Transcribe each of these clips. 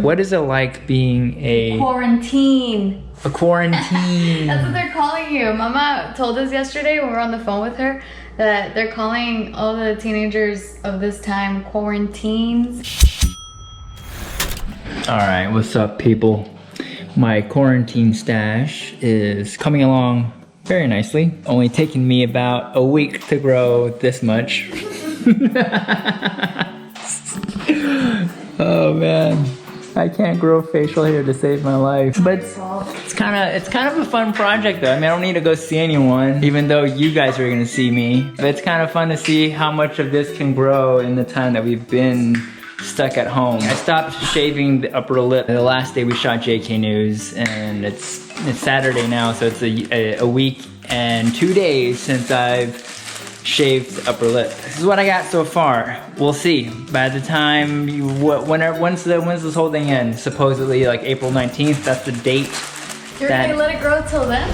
What is it like being a quarantine? A quarantine. That's what they're calling you. Mama told us yesterday when we were on the phone with her that they're calling all the teenagers of this time quarantines. Alright, what's up people? My quarantine stash is coming along very nicely. Only taking me about a week to grow this much. Oh man. I can't grow facial hair to save my life. But it's kind of a fun project though. I mean, I don't need to go see anyone, even though you guys are gonna see me. But it's kind of fun to see how much of this can grow in the time that we've been stuck at home. I stopped shaving the upper lip the last day we shot JK News, and it's Saturday now, so it's a week and 2 days since I've shaved the upper lip. This is what I got so far. We'll see. By the time when's this whole thing end? Supposedly like April 19th. That's the date. You're gonna let it grow till then?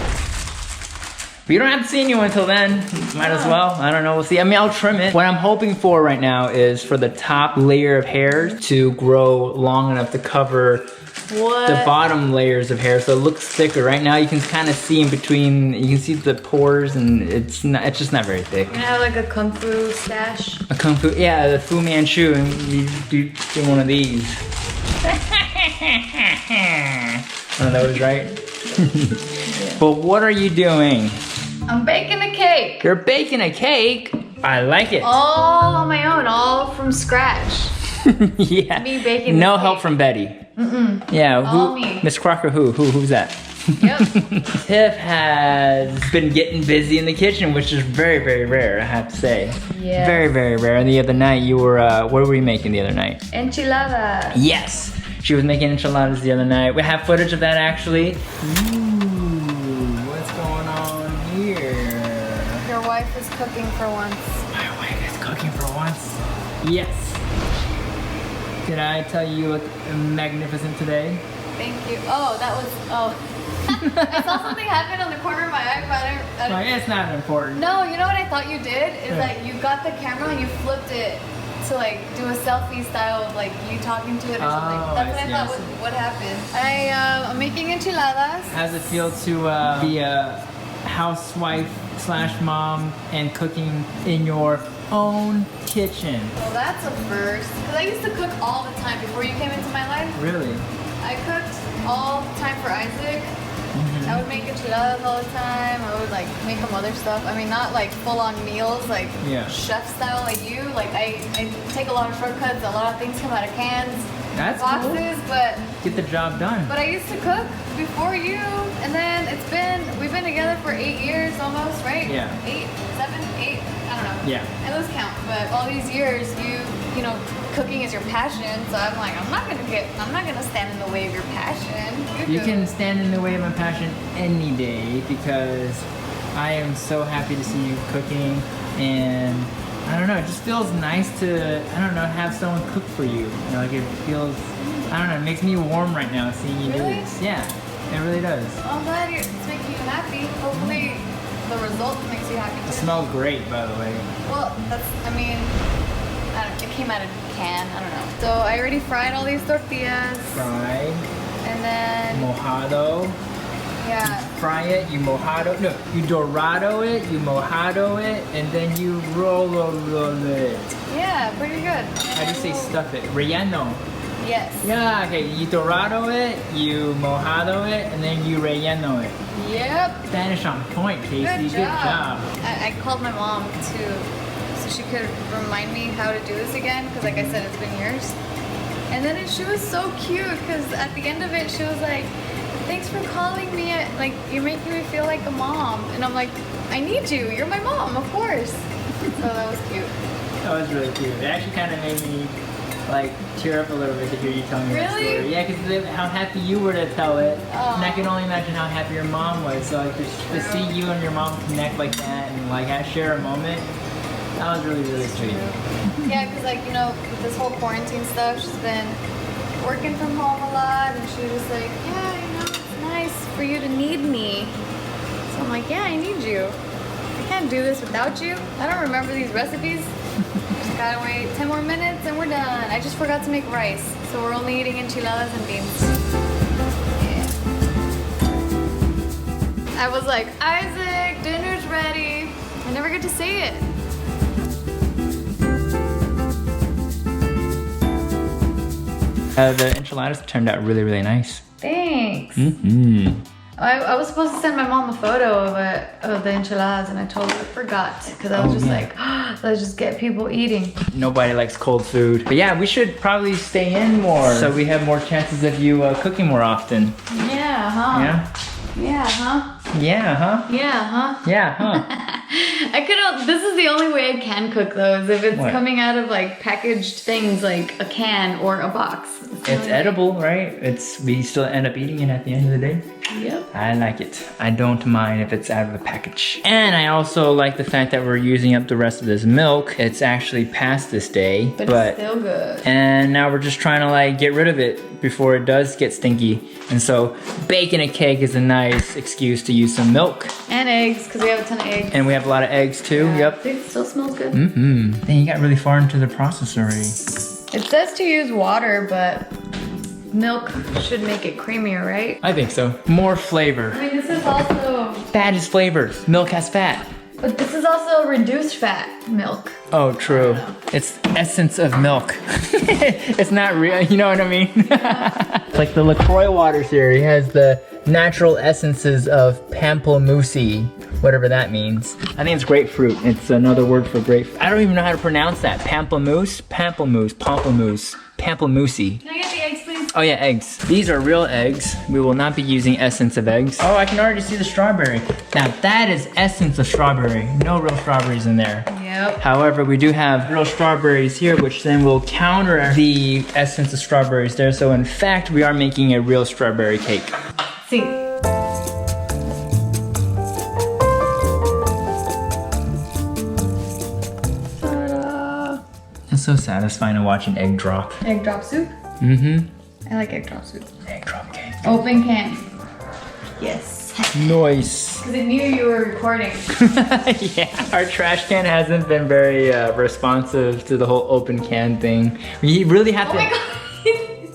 But you don't have to see anyone until then. Might as well. I don't know. We'll see. I mean, I'll trim it. What I'm hoping for right now is for the top layer of hair to grow long enough to cover the bottom layers of hair, so it looks thicker. Right now, you can kind of see in between. You can see the pores, and it's just not very thick. You're gonna have like a kung fu stash. A kung fu, yeah, the Fu Manchu, and you do one of these. I don't know, that was right. But what are you doing? I'm baking a cake. You're baking a cake? I like it. All on my own, all from scratch. Yeah. Me baking no the help cake. from Betty. Mm-mm. Yeah, all me. Miss Crocker, who's that? Yep. Tiff has been getting busy in the kitchen, which is very, very rare, I have to say. Yeah. Very, very rare. And the other night you were, what were you making the other night? Enchilada. Yes. She was making enchiladas the other night. We have footage of that actually. Ooh, what's going on here? Your wife is cooking for once. My wife is cooking for once. Yes. Did I tell you look magnificent today? Thank you. Oh, that was, oh. I saw something happen on the corner of my eye, but I didn't. Like, it's not important. No, you know what I thought you did? Is like you got the camera and you flipped it to like do a selfie style of like you talking to it or something. That's what I thought what happened. I'm making enchiladas. How does it feel to be a housewife / mom and cooking in your own kitchen? Well, that's a first. Because I used to cook all the time before you came into my life. Really? I cooked all the time for Isaac. Mm-hmm. I would make enchiladas all the time. I would like make him other stuff. I mean, not like full-on meals, like chef style like you. Like I take a lot of shortcuts. A lot of things come out of cans, boxes, cool. but Get the job done. But I used to cook before you, and then we've been together for 8 years almost, right? Yeah. 8, 7, 8. I don't know. Yeah. I lose count, but all these years, you know, cooking is your passion. So I'm like, I'm not gonna stand in the way of your passion. You can stand in the way of my passion any day because I am so happy to see you cooking, and I don't know, it just feels nice to, I don't know, have someone cook for you. You know, like it feels, I don't know, it makes me warm right now seeing you do this. Yeah, it really does. Well, I'm glad it's making you happy. Hopefully the result makes you happy too. It smells great, by the way. Well, I mean, it came out of a can, I don't know. So I already fried all these tortillas. Fried. And then, Mojado. yeah. Fry it, you mojado, no, you dorado it, you mojado it, and then you roll it. Yeah, pretty good. How do you say stuff it? Relleno. Yes. Yeah, okay, you dorado it, you mojado it, and then you relleno it. Yep. Spanish on point, Casey. Good job. I called my mom too, so she could remind me how to do this again, because like I said, it's been years. And then she was so cute, because at the end of it, she was like, thanks for calling me, like, you're making me feel like a mom. And I'm like, I need you, you're my mom, of course. So that was cute. That was really cute. It actually kind of made me, like, tear up a little bit to hear you tell me that story. Yeah, because how happy you were to tell it. And I can only imagine how happy your mom was. So, like, to see you and your mom connect like that and, like, share a moment, that was really, really sweet. Yeah, because, like, you know, with this whole quarantine stuff, she's been working from home a lot, and she was like, yeah, you know, it's nice for you to need me. So I'm like, yeah, I need you. I can't do this without you. I don't remember these recipes. There's Gotta wait 10 more minutes and we're done. I just forgot to make rice, so we're only eating enchiladas and beans. Yeah. I was like, Isaac, dinner's ready. I never get to say it. The enchiladas turned out really, really nice. Thanks. Mm-hmm. I was supposed to send my mom a photo of the enchiladas and I totally forgot because I was like, let's just get people eating. Nobody likes cold food. But yeah, we should probably stay in more so we have more chances of you cooking more often. Yeah, huh? Yeah? Yeah, huh? Yeah, huh? Yeah, huh? Yeah, huh? This is the only way I can cook those, if it's What? coming out of like packaged things like a can or a box. It's edible, right? We still end up eating it at the end of the day. Yep. I like it. I don't mind if it's out of a package. And I also like the fact that we're using up the rest of this milk. It's actually past this day, But it's still good. And now we're just trying to like get rid of it before it does get stinky. And so baking a cake is a nice excuse to use some milk. And eggs, because we have a ton of eggs. And we have a lot of eggs too, yep. It still smells good. Mm-hmm. Then you got really far into the process already. It says to use water, but milk should make it creamier, right? I think so. More flavor. I mean, this is also... Fat is flavor. Milk has fat. But this is also reduced fat milk. Oh, true. It's essence of milk. It's not real, you know what I mean? It's like the LaCroix water series has the natural essences of pamplemousse, whatever that means. I think it's grapefruit. It's another word for grapefruit. I don't even know how to pronounce that. Pamplemousse, pamplemousse, pamplemousse, pamplemousse. Can I get the eggs, please? Oh yeah, eggs. These are real eggs. We will not be using essence of eggs. Oh, I can already see the strawberry. Now that is essence of strawberry. No real strawberries in there. Yep. However, we do have real strawberries here, which then will counter the essence of strawberries there. So in fact, we are making a real strawberry cake. See. Ta-da. It's so satisfying to watch an egg drop. Egg drop soup? Mm-hmm. I like egg drop soup. Egg drop cake. Open can. Yes. Nice. Because it knew you were recording. Yeah, our trash can hasn't been very responsive to the whole open can thing. We really have Oh to... my god.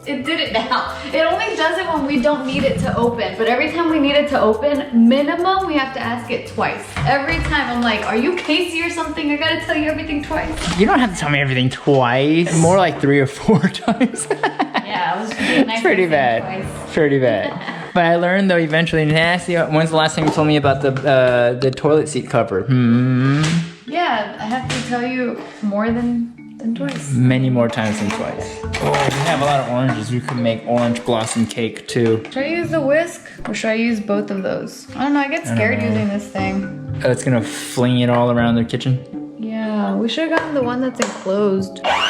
It did it now. It only does it when we don't need it to open. But every time we need it to open, minimum, we have to ask it twice. Every time I'm like, are you Casey or something? I gotta tell you everything twice. You don't have to tell me everything twice. More like 3 or 4 times. Yeah, I was just being nice. It's pretty bad. Twice. Pretty bad. But I learned though eventually. Nasty. When's the last time you told me about the toilet seat cover? Yeah, I have to tell you more than twice. Many more times than twice. Oh, we have a lot of oranges. We could make orange blossom cake too. Should I use the whisk or should I use both of those? I don't know. I get scared using this thing. Oh, it's gonna fling it all around the kitchen. Yeah, we should have gotten the one that's enclosed. Nice.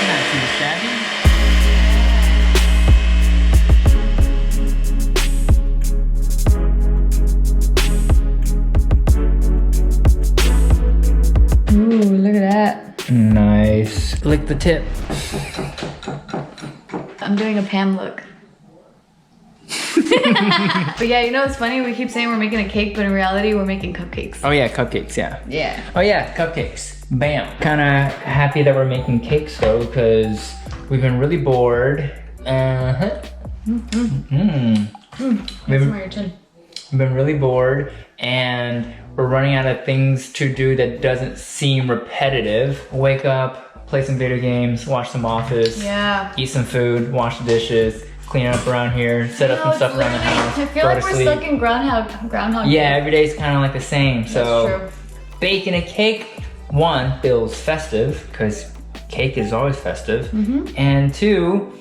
Not too shabby. Ooh, look at that. Nice. Lick the tip. I'm doing a Pam look. But yeah, you know what's funny? We keep saying we're making a cake, but in reality, we're making cupcakes. Oh yeah, cupcakes, yeah. Yeah. Oh yeah, cupcakes. Bam. Kinda happy that we're making cakes though, because we've been really bored. That's more your chin. We've been really bored and we're running out of things to do that doesn't seem repetitive. Wake up, play some video games, watch some Office, Yeah. eat some food, wash the dishes, clean up around here, set up some stuff around the house, I feel go like to we're sleep. stuck in Groundhog Yeah, Day. every day's kind of like the same. So That's true. baking a cake, 1, feels festive because cake is always festive, and 2,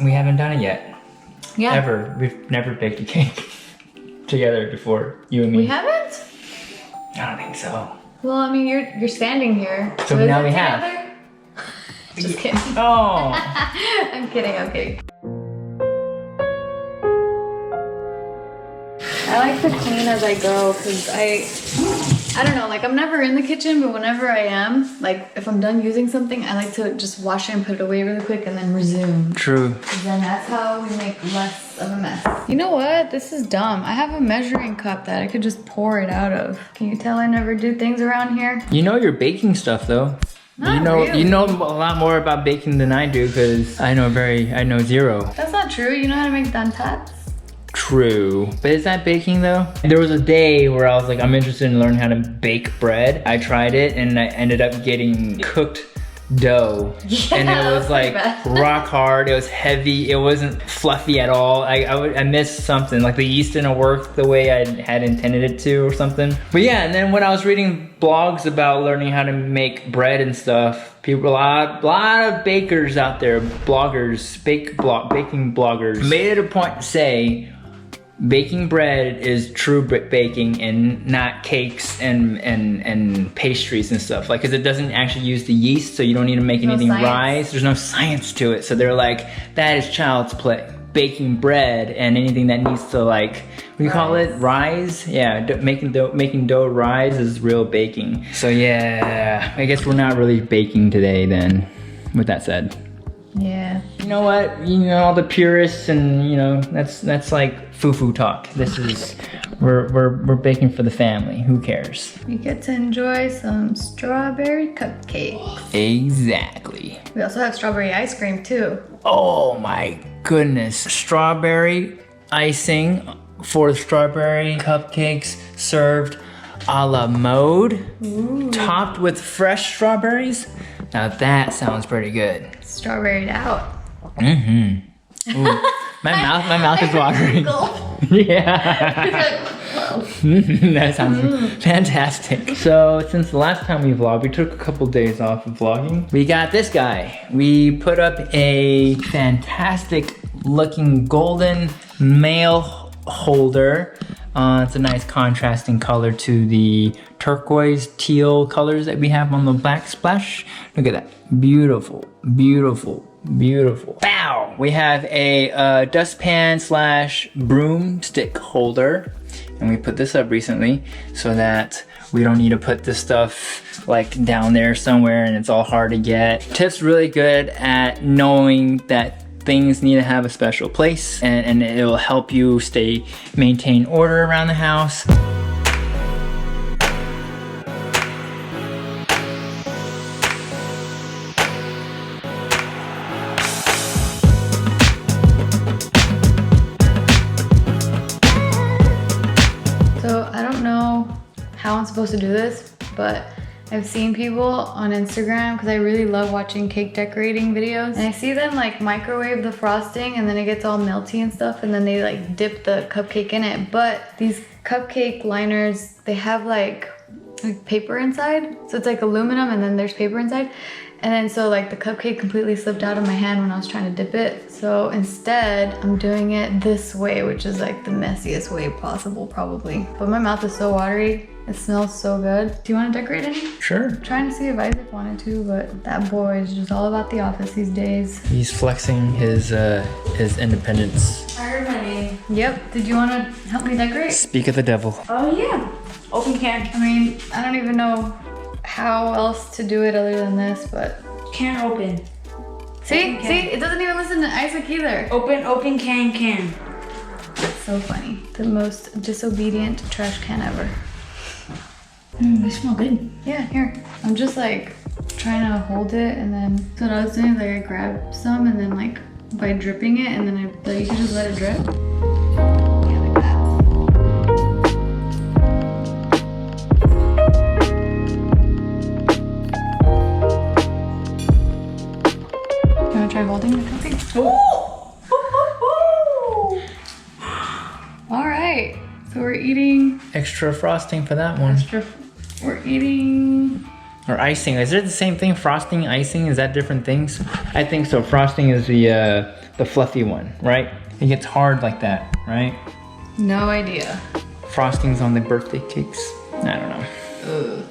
we haven't done it yet. Yeah. Ever. We've never baked a cake together before, you and me. We haven't? I don't think so. Well, I mean, you're standing here. So is now it we have. together? Just kidding. Oh. I'm kidding, I'm kidding. I like to clean as I go because I don't know, like I'm never in the kitchen, but whenever I am, like if I'm done using something, I like to just wash it and put it away really quick and then resume. True. And then that's how we make less of a mess. You know what? This is dumb. I have a measuring cup that I could just pour it out of. Can you tell I never do things around here? You know your baking stuff though. Not You really. know a lot more about baking than I do because I know zero. That's not true. You know how to make dantats? True. But is that baking though? There was a day where I was like, I'm interested in learning how to bake bread. I tried it and I ended up getting cooked dough. Yeah, and it was like that's pretty bad. rock hard. It was heavy. It wasn't fluffy at all. I missed something. Like the yeast didn't work the way I had intended it to or something. But yeah, and then when I was reading blogs about learning how to make bread and stuff, people, a lot of bakers out there, bloggers, baking bloggers, made it a point to say, baking bread is true baking and not cakes and pastries and stuff. Like, cause it doesn't actually use the yeast, so you don't need to make anything rise. There's no science to it. So they're like, that is child's play. Baking bread and anything that needs to like, what do you call it? Rise? Yeah, making dough rise is real baking. So yeah, I guess we're not really baking today then, with that said. Yeah. You know what? You know, all the purists and you know, that's like foo-foo talk. This is, we're baking for the family. Who cares? You get to enjoy some strawberry cupcakes. Exactly. We also have strawberry ice cream too. Oh my goodness. Strawberry icing for strawberry cupcakes served a la mode. Ooh. Topped with fresh strawberries. Now that sounds pretty good. Strawberried out. Mm-hmm. Ooh. My mouth is watering. Yeah. That sounds fantastic. So since the last time we vlogged, we took a couple days off of vlogging. We got this guy. We put up a fantastic looking golden mail holder. It's a nice contrasting color to the turquoise teal colors that we have on the backsplash. Look at that. Beautiful, beautiful, beautiful. Wow! We have a dustpan / broomstick holder. And we put this up recently so that we don't need to put this stuff like down there somewhere and it's all hard to get. Tiff's really good at knowing that things need to have a special place and it will help you maintain order around the house. So I don't know how I'm supposed to do this, but I've seen people on Instagram because I really love watching cake decorating videos. And I see them like microwave the frosting and then it gets all melty and stuff and then they like dip the cupcake in it. But these cupcake liners, they have like paper inside. So it's like aluminum and then there's paper inside. And then so like the cupcake completely slipped out of my hand when I was trying to dip it. So instead I'm doing it this way, which is like the messiest way possible probably. But my mouth is so watery. It smells so good. Do you want to decorate any? Sure. I'm trying to see if Isaac wanted to, but that boy is just all about the office these days. He's flexing his independence. I heard my name. Yep. Did you want to help me decorate? Speak of the devil. Oh yeah. Open can. I mean, I don't even know how else to do it other than this, but... Can open. See? Open See? can. It doesn't even listen to Isaac either. Open can. So funny. The most disobedient trash can ever. They smell good. Yeah, here. I'm just like trying to hold it and then, so what I was doing is like I grabbed some and then like by dripping it and then you can just let it drip. Yeah, like that. You wanna try holding the cupcake? All right, so we're eating Extra frosting for that one. we're eating Or icing. Is it the same thing? Frosting, icing? Is that different things? I think so. Frosting is the fluffy one, right? It gets hard like that, right? no idea. Frosting's on the birthday cakes. I don't know. Ugh.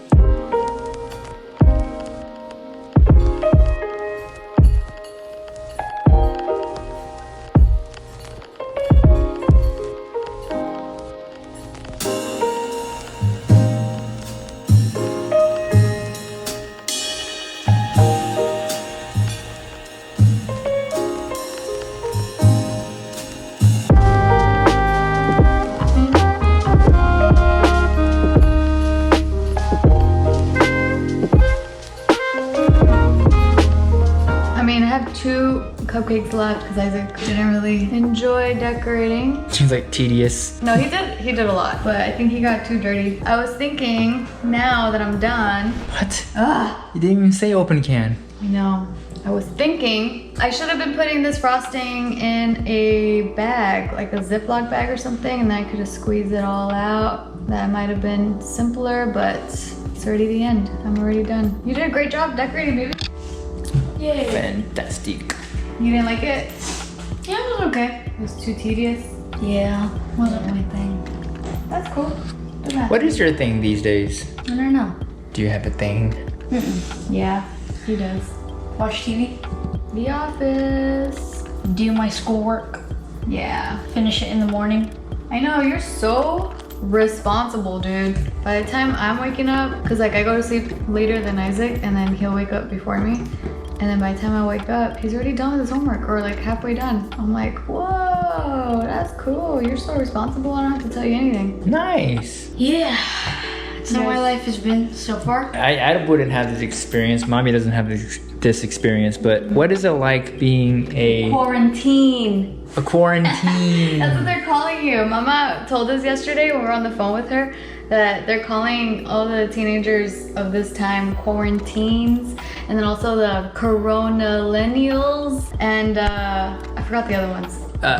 have 2 cupcakes left because Isaac didn't really enjoy decorating. Seems like tedious. No, he did a lot, but I think he got too dirty. I was thinking, now that I'm done. What? Ah, You didn't even say open can. I know. I was thinking I should have been putting this frosting in a bag, like a Ziploc bag or something, and then I could have squeezed it all out. That might have been simpler, but it's already the end. I'm already done. You did a great job decorating, baby. Yay. Fantastic. You didn't like it? Yeah, it was okay. It was too tedious. Yeah, wasn't my thing. That's cool. Doesn't have What to is your thing these days? I don't know. Do you have a thing? Mm-mm. Yeah, he does. Watch TV, The Office. do my schoolwork, Yeah. finish it in the morning. I know, you're so responsible, dude. By the time I'm waking up, because like I go to sleep later than Isaac and then he'll wake up before me. And then by the time I wake up, he's already done with his homework or like halfway done. I'm like, whoa, that's cool. You're so responsible. I don't have to tell you anything. Nice. Yeah, that's how my Yes. life has been so far. I wouldn't have this experience. Mommy doesn't have this experience, but what is it like being a Quarantine. quarantine? That's what they're calling you. Mama told us yesterday when we were on the phone with her that they're calling all the teenagers of this time quarantines, and then also the coronallennials, and I forgot the other ones.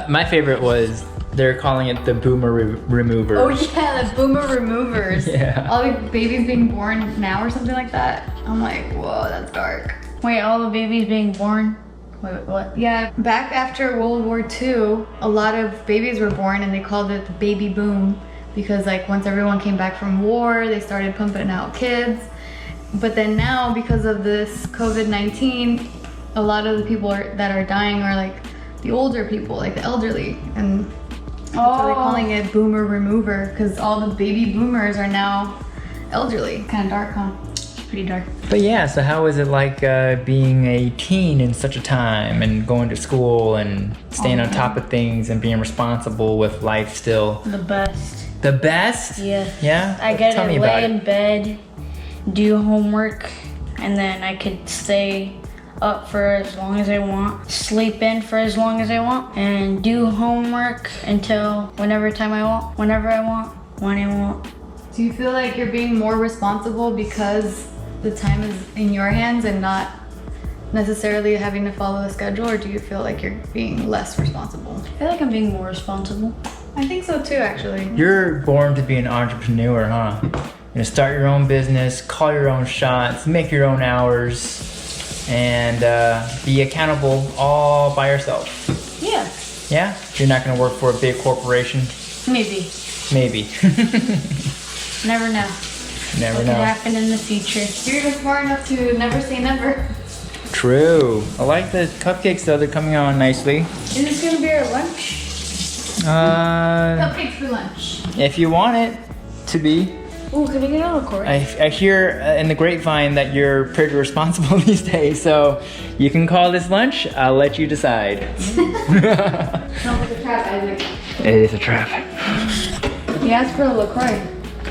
My favorite was they're calling it the boomer remover. Oh yeah, the boomer removers. Yeah. All the babies being born now or something like that. I'm like, whoa, that's dark. Wait, all the babies being born? Wait, what? Yeah, back after World War II, a lot of babies were born and they called it the baby boom because like once everyone came back from war, they started pumping out kids. But then now because of this COVID-19, a lot of the people that are dying are like the older people, like the elderly. And that's why they're calling it boomer remover because all the baby boomers are now elderly. Kind of dark, huh? Pretty dark. But yeah, so how is it like being a teen in such a time and going to school and staying on top of things and being responsible with life still? The best. The best? Yeah. Yeah? I get Tell to me about lay it. in bed, do homework, and then I could stay up for as long as I want, sleep in for as long as I want, and do homework until whenever I want, when I want. Do you feel like you're being more responsible because the time is in your hands and not necessarily having to follow a schedule, or do you feel like you're being less responsible? I feel like I'm being more responsible. I think so too, actually. You're born to be an entrepreneur, huh? You know, start your own business, call your own shots, make your own hours, and be accountable all by yourself. Yeah, Yeah? You're not gonna work for a big corporation? maybe. Maybe. Never know. Never What could know. happen in the future. You're even smart enough to never say never. True. I like the cupcakes though, they're coming on nicely. Is this gonna be our lunch? Cupcakes for lunch. If you want it to be. Ooh, can we get a record? I hear in the grapevine that you're pretty responsible these days, so you can call this lunch. I'll let you decide. No, it's a trap, Isaac. It is a trap. He asked for a LaCroix.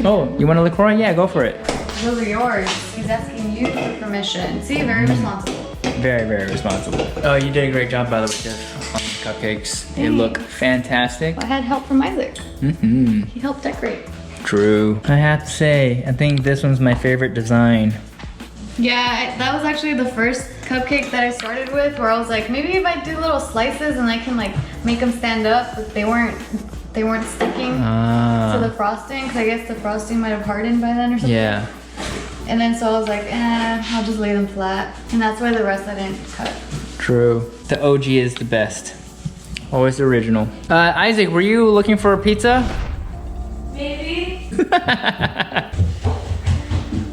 Oh, you want a LaCroix? Yeah, go for it. Those are yours. He's asking you for permission. See, very responsible. Very, very responsible. Oh, you did a great job, by the way, Tiff, on the cupcakes. They look fantastic. I had help from Isaac. Mm-hmm. He helped decorate. True. I have to say, I think this one's my favorite design. Yeah, that was actually the first cupcake that I started with, where I was like, maybe if I do little slices and I can like make them stand up, but they weren't sticking to the frosting, because I guess the frosting might have hardened by then or something. Yeah. And then so I was like, I'll just lay them flat. And that's why the rest I didn't cut. True. The OG is the best. Always the original. Isaac, were you looking for a pizza? Maybe.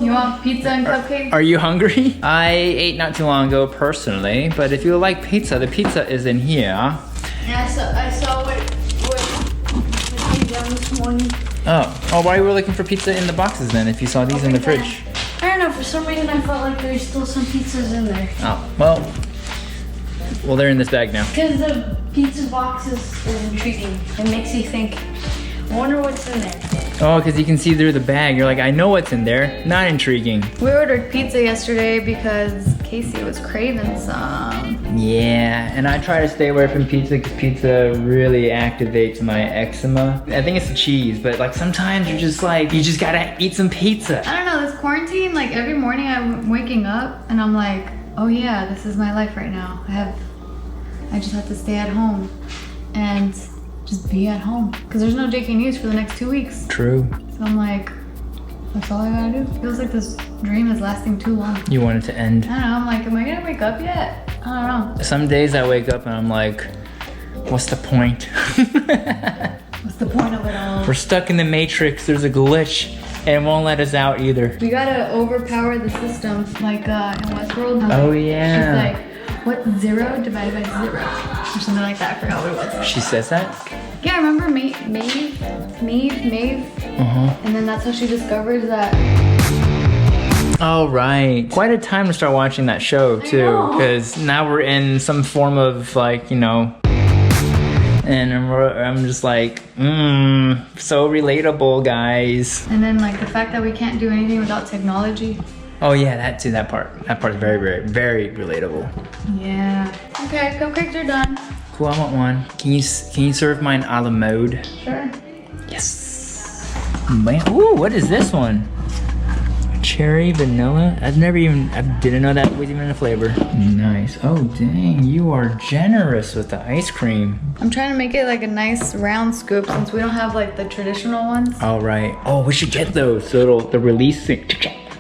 You want pizza and cupcakes? Are you hungry? I ate not too long ago personally, but if you like pizza, the pizza is in here. Yeah, I saw what came down this morning. Oh, why were you looking for pizza in the boxes then if you saw these in the fridge? I don't know, for some reason I felt like there's still some pizzas in there. Oh, well, they're in this bag now. Because the pizza box is intriguing. It makes you think, I wonder what's in there. Oh, because you can see through the bag. You're like, I know what's in there. Not intriguing. We ordered pizza yesterday because Casey was craving some. Yeah, and I try to stay away from pizza because pizza really activates my eczema. I think it's the cheese, but like sometimes you're just like, you just gotta eat some pizza. I don't know, this quarantine, like every morning I'm waking up and I'm like, oh yeah, this is my life right now. I just have to stay at home and just be at home. Because there's no JK News for the next 2 weeks. True. So I'm like, that's all I gotta do. Feels like this dream is lasting too long. You want it to end? I don't know, I'm like, am I gonna wake up yet? I don't know. Some days I wake up and I'm like, what's the point? What's the point of it all? We're stuck in the Matrix, there's a glitch, and it won't let us out either. We gotta overpower the system, like in Westworld. Oh yeah. She's like, what's 0 divided by 0? Or something like that, I forgot what it was. She says that? Yeah, remember Maeve? And then that's how she discovers that. Oh, right. Quite a time to start watching that show, too. Because now we're in some form of, like, you know... And I'm just like, so relatable, guys. And then, like, the fact that we can't do anything without technology. Oh, yeah, that too, that part. That part is very, very, very relatable. Yeah. Okay, cupcakes are done. Cool, I want one. Can you serve mine a la mode? Sure. Yes. Man, ooh, what is this one? Cherry vanilla? I didn't know that was even a flavor. Nice. Oh, dang, you are generous with the ice cream. I'm trying to make it like a nice round scoop since we don't have like the traditional ones. All right. Oh, we should get those so the release thing.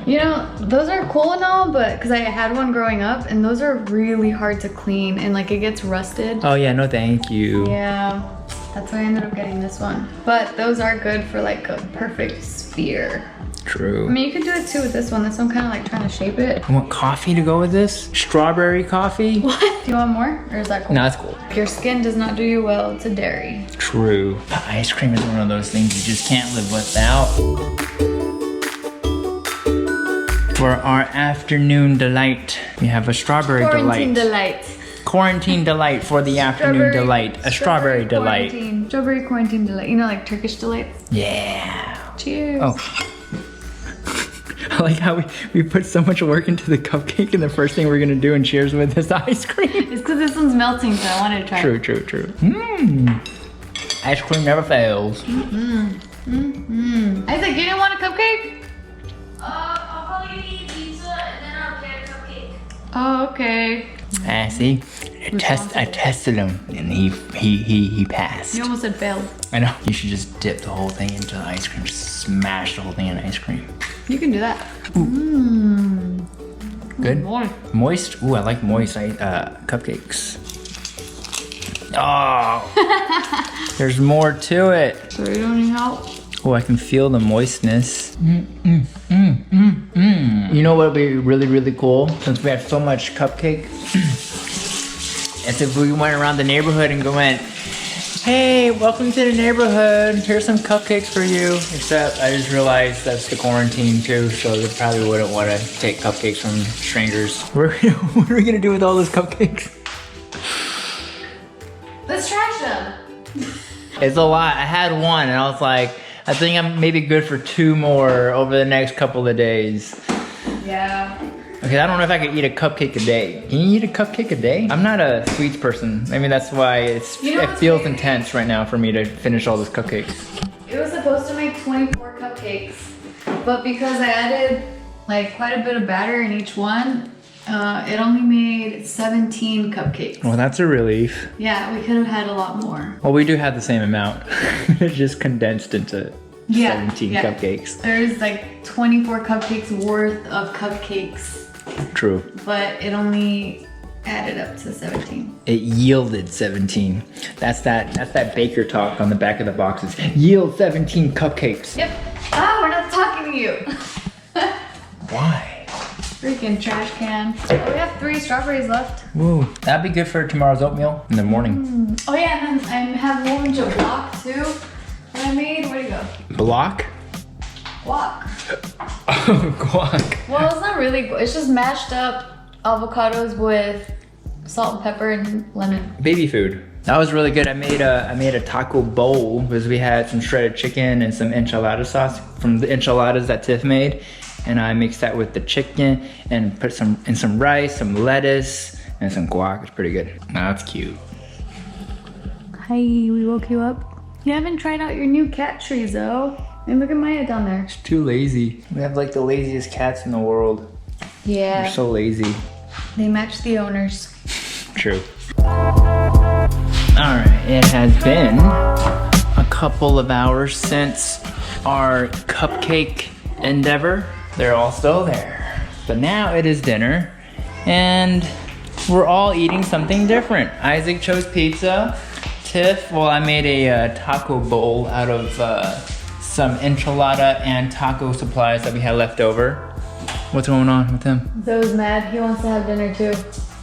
You know, those are cool and all, but because I had one growing up and those are really hard to clean and like it gets rusted. Oh yeah, no thank you. Yeah, that's why I ended up getting this one. But those are good for like a perfect sphere. True. I mean, you could do it too with this one. This one kind of like trying to shape it. I want coffee to go with this. Strawberry coffee. What? Do you want more or is that cool? No, that's cool. Your skin does not do you well to dairy. True. The ice cream is one of those things you just can't live without. For our afternoon delight, we have a strawberry Quarantine delight. delight. Quarantine delight for the afternoon delight. A strawberry delight. Strawberry quarantine delight. You know, like Turkish delights? Yeah. Cheers. Oh. I like how we put so much work into the cupcake and the first thing we're gonna do and cheers with is the ice cream. It's because this one's melting, so I wanted to try it. True. Ice cream never fails. Isaac, you didn't want a cupcake? I'll probably eat pizza and then I'll get a cupcake. Oh, okay. Ah, see? I tested him and he passed. You almost said failed. I know. You should just dip the whole thing into the ice cream. Just smash the whole thing in ice cream. You can do that. Good? Boy. Moist? Ooh, I like moist cupcakes. Oh! There's more to it. So you don't need help? Oh, I can feel the moistness. You know what would be really, really cool? Since we have so much cupcake, as if we went around the neighborhood and went, hey, welcome to the neighborhood. Here's some cupcakes for you. Except I just realized that's the quarantine too, so they probably wouldn't want to take cupcakes from strangers. What are we gonna do with all those cupcakes? Let's trash them. It's a lot. I had one and I was like, I think I'm maybe good for 2 more over the next couple of days. Yeah. Okay, I don't know if I could eat a cupcake a day. Can you eat a cupcake a day? I'm not a sweets person. Maybe that's why it feels intense right now for me to finish all those cupcakes. It was supposed to make 24 cupcakes, but because I added like quite a bit of batter in each one, it only made 17 cupcakes. Well, that's a relief. Yeah, we could have had a lot more. Well, we do have the same amount. It's just condensed into 17 cupcakes. There's like 24 cupcakes worth of cupcakes. True. But it only added up to 17. It yielded 17. That's that baker talk on the back of the boxes. Yield 17 cupcakes. Yep. Ah, we're not talking to you. Why? Freaking trash can. Oh, we have 3 strawberries left. Woo. That'd be good for tomorrow's oatmeal in the morning. Oh yeah, and then I have a whole bunch of block too that I made. Where'd it go? Block? Guac. Oh, guac. Well, it's not really guac. It's just mashed up avocados with salt and pepper and lemon. Baby food. That was really good. I made a taco bowl because we had some shredded chicken and some enchilada sauce from the enchiladas that Tiff made. And I mixed that with the chicken and put some rice, some lettuce, and some guac. It's pretty good. That's cute. Hi, we woke you up. You haven't tried out your new cat trees though. And look at Maya down there. It's too lazy. We have like the laziest cats in the world. Yeah. They're so lazy. They match the owners. True. Alright, it has been a couple of hours since our cupcake endeavor. They're all still there. But now it is dinner, and we're all eating something different. Isaac chose pizza. Tiff, well, I made a taco bowl out of some enchilada and taco supplies that we had left over. What's going on with him? Zoe's mad. He wants to have dinner too.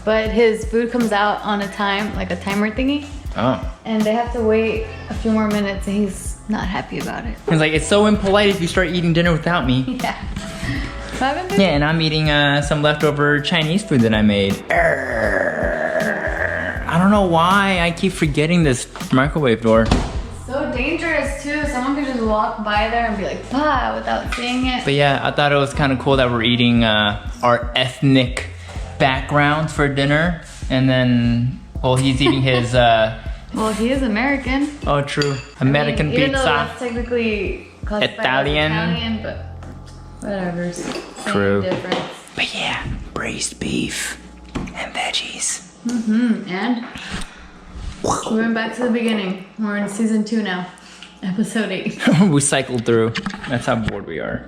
But his food comes out on a time, like a timer thingy. Oh. And they have to wait a few more minutes and he's not happy about it. He's like, it's so impolite if you start eating dinner without me. Yeah. What happened? Yeah, and I'm eating some leftover Chinese food that I made. I don't know why I keep forgetting this microwave door. So dangerous too. Someone could just walk by there and be like, "Pa," without seeing it. But yeah, I thought it was kind of cool that we're eating our ethnic backgrounds for dinner. And then, well, he's eating his... Well, he is American. Oh, true. American even though pizza. that's technically classified Italian. as Italian, but whatever. True. Difference. But yeah, braised beef and veggies. And we went back to the beginning. We're in season 2 now, episode 8. We cycled through. That's how bored we are.